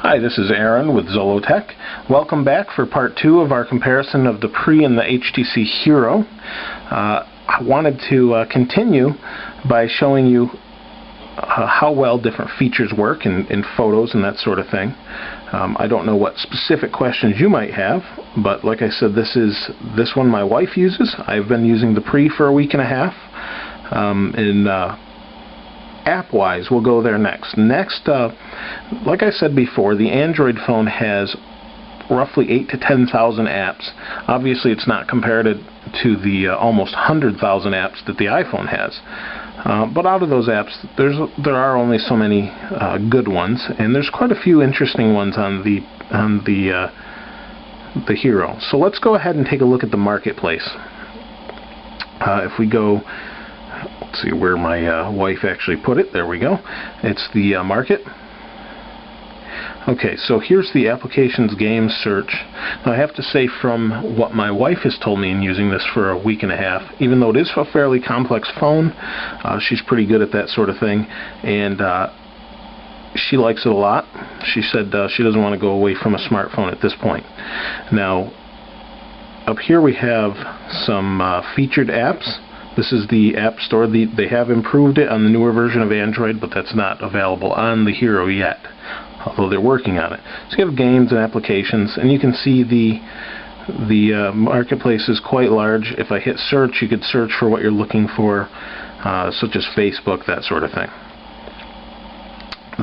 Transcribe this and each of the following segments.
Hi, this is Aaron with Zolotech. Welcome back for part 2 of our comparison of the Pre and the HTC Hero. I wanted to continue by showing you how well different features work in photos and that sort of thing. I don't know what specific questions you might have, but like I said, this one my wife uses. I've been using the Pre for a week and a half. App-wise, we'll go there next. Next, like I said before, the Android phone has roughly 8,000 to 10,000 apps. Obviously, it's not compared to the almost 100,000 apps that the iPhone has. But out of those apps, there are only so many good ones, and there's quite a few interesting ones on the Hero. So let's go ahead and take a look at the marketplace. If we go, let's see where my wife actually put it. There we go. It's the market. Okay, so here's the applications games search. Now I have to say, from what my wife has told me in using this for a week and a half, even though it is a fairly complex phone, she's pretty good at that sort of thing, and she likes it a lot. She said she doesn't want to go away from a smartphone at this point. Now, up here we have some featured apps. This is the App Store. They have improved it on the newer version of Android, but that's not available on the Hero yet, although they're working on it. So you have games and applications, and you can see the marketplace is quite large. If I hit search, you could search for what you're looking for, such as Facebook, that sort of thing.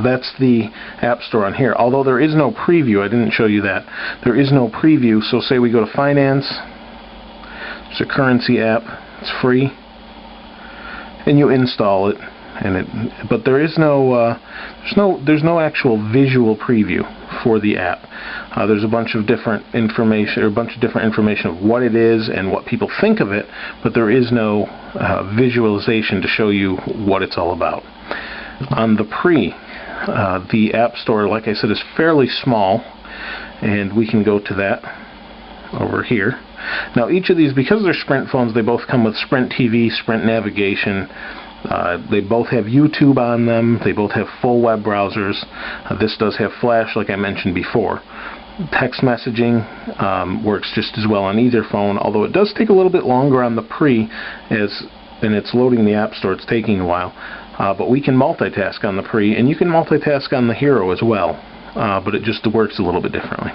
That's the App Store on here, although there is no preview. I didn't show you that. There is no preview, so say we go to Finance. It's a currency app. It's free, and you install it, but there is there's no actual visual preview for the app. There's a bunch of different information, of what it is and what people think of it, but there is no visualization to show you what it's all about. On the Pre, the App Store, like I said, is fairly small, and we can go to that over here. Now each of these, because they're Sprint phones, they both come with Sprint TV, Sprint Navigation. They both have YouTube on them. They both have full web browsers. This does have Flash, like I mentioned before. Text messaging works just as well on either phone, although it does take a little bit longer on the Pre, and it's loading the App Store. It's taking a while. But we can multitask on the Pre, and you can multitask on the Hero as well, but it just works a little bit differently.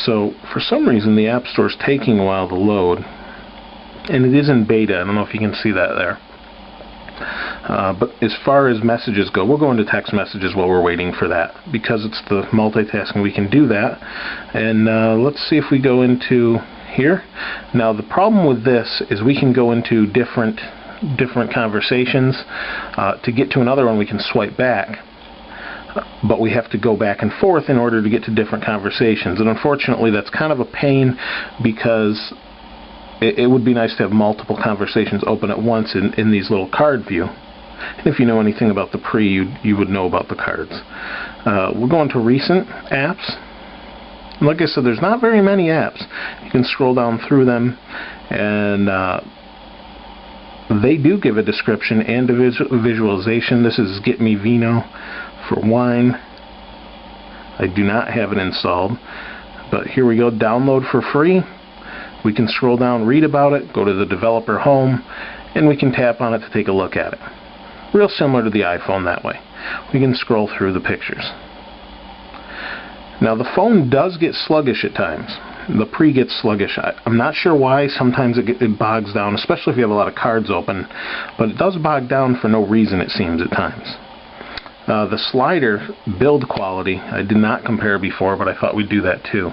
So for some reason the App Store is taking a while to load, and it is in beta. I don't know if you can see that there. But as far as messages go, we'll go into text messages while we're waiting for that, because it's the multitasking. We can do that. And let's see if we go into here. Now the problem with this is we can go into different conversations. To get to another one, we can swipe back, but we have to go back and forth in order to get to different conversations, and unfortunately that's kind of a pain, because it would be nice to have multiple conversations open at once in these little card view. And if you know anything about the Pre, you would know about the cards. We're going to recent apps, and like I said, there's not very many apps. You can scroll down through them, and they do give a description and a visualization. This is Get Me Vino for wine. I do not have it installed, but here we go. Download for free. We can scroll down, read about it, go to the developer home, and we can tap on it to take a look at it. Real similar to the iPhone that way. We can scroll through the pictures. Now the phone does get sluggish at times. The Pre gets sluggish. I'm not sure why. Sometimes it bogs down, especially if you have a lot of cards open, but it does bog down for no reason, it seems, at times. The slider build quality, I did not compare before, but I thought we'd do that too.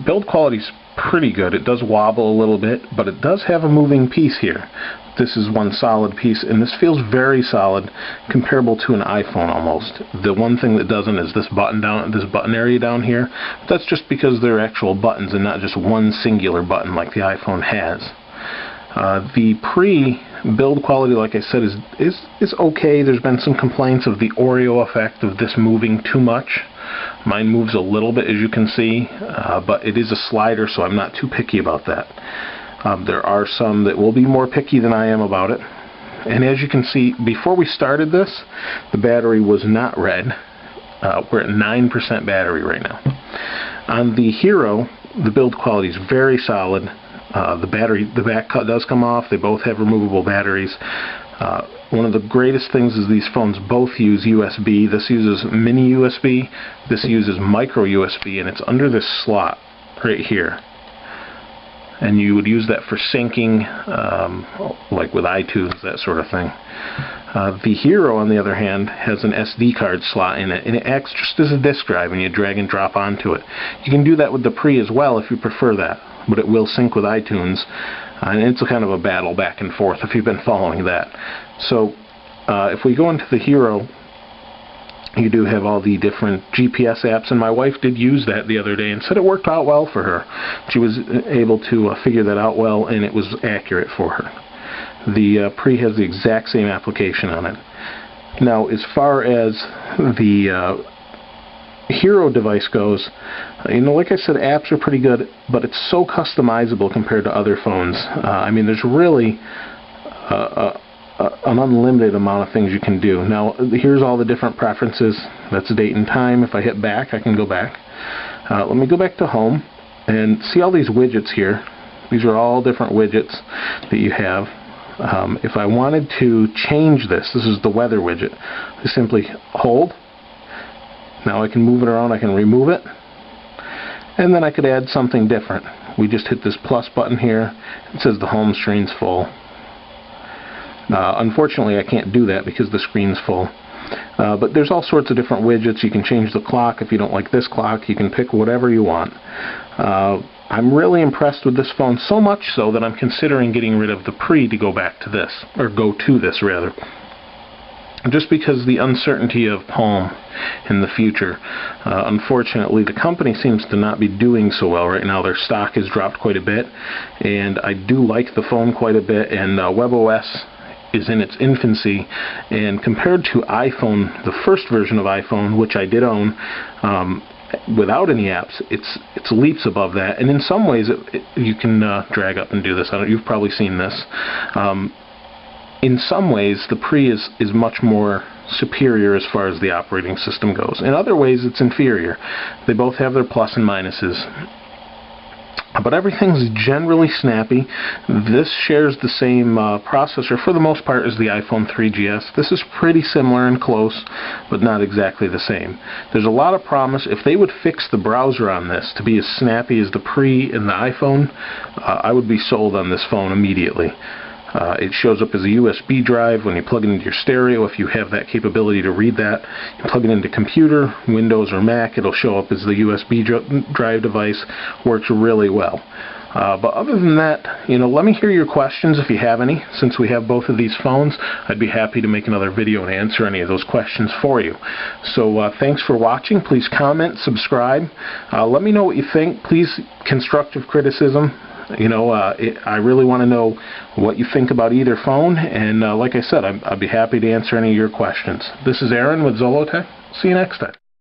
Build quality is pretty good. It does wobble a little bit, but it does have a moving piece here. This is one solid piece, and this feels very solid, comparable to an iPhone almost. The one thing that doesn't is this button area down here. But that's just because they're actual buttons and not just one singular button like the iPhone has. The pre-build quality, like I said, is okay. There's been some complaints of the Oreo effect of this moving too much. Mine moves a little bit, as you can see, but it is a slider, so I'm not too picky about that. There are some that will be more picky than I am about it. And as you can see, before we started this, the battery was not red. We're at 9% battery right now. On the Hero, the build quality is very solid. The back cut does come off. They both have removable batteries. One of the greatest things is these phones both use USB. This uses mini USB. This uses micro USB, and it's under this slot right here. And you would use that for syncing, like with iTunes, that sort of thing. The Hero, on the other hand, has an SD card slot in it, and it acts just as a disk drive, and you drag and drop onto it. You can do that with the Pre as well if you prefer that, but it will sync with iTunes, and it's a kind of a battle back and forth if you've been following that. So if we go into the Hero, you do have all the different GPS apps, and my wife did use that the other day and said it worked out well for her. She was able to figure that out well, and it was accurate for her. The Pre has the exact same application on it. Now, as far as the Hero device goes, like I said, apps are pretty good, but it's so customizable compared to other phones. I mean, there's really an unlimited amount of things you can do. Now, here's all the different preferences. That's date and time. If I hit back, I can go back. Let me go back to home and see all these widgets here. These are all different widgets that you have. If I wanted to change this is the weather widget. I simply hold. Now I can move it around, I can remove it, and then I could add something different. We just hit this plus button here. It says the home screen's full. Unfortunately, I can't do that because the screen's full. But there's all sorts of different widgets. You can change the clock. If you don't like this clock, you can pick whatever you want. I'm really impressed with this phone, so much so that I'm considering getting rid of the Pre to go back to this, or go to this rather. Just because the uncertainty of Palm in the future. Unfortunately, the company seems to not be doing so well right now. Their stock has dropped quite a bit, and I do like the phone quite a bit, and WebOS is in its infancy, and compared to iPhone, the first version of iPhone, which I did own, without any apps, it's leaps above that, and in some ways you can drag up and do this. You've probably seen this. In some ways, the Pre is much more superior as far as the operating system goes. In other ways, it's inferior. They both have their plus and minuses. But everything's generally snappy. This shares the same processor for the most part as the iPhone 3GS. This is pretty similar and close, but not exactly the same. There's a lot of promise. If they would fix the browser on this to be as snappy as the Pre and the iPhone, I would be sold on this phone immediately. It shows up as a USB drive when you plug it into your stereo. If you have that capability to read that, you plug it into computer, Windows or Mac, it'll show up as the USB drive device. Works really well. But other than that, let me hear your questions if you have any. Since we have both of these phones, I'd be happy to make another video and answer any of those questions for you. So thanks for watching. Please comment, subscribe. Let me know what you think. Please, constructive criticism. I really want to know what you think about either phone, and like I said, I'd be happy to answer any of your questions. This is Aaron with Zollotech. See you next time.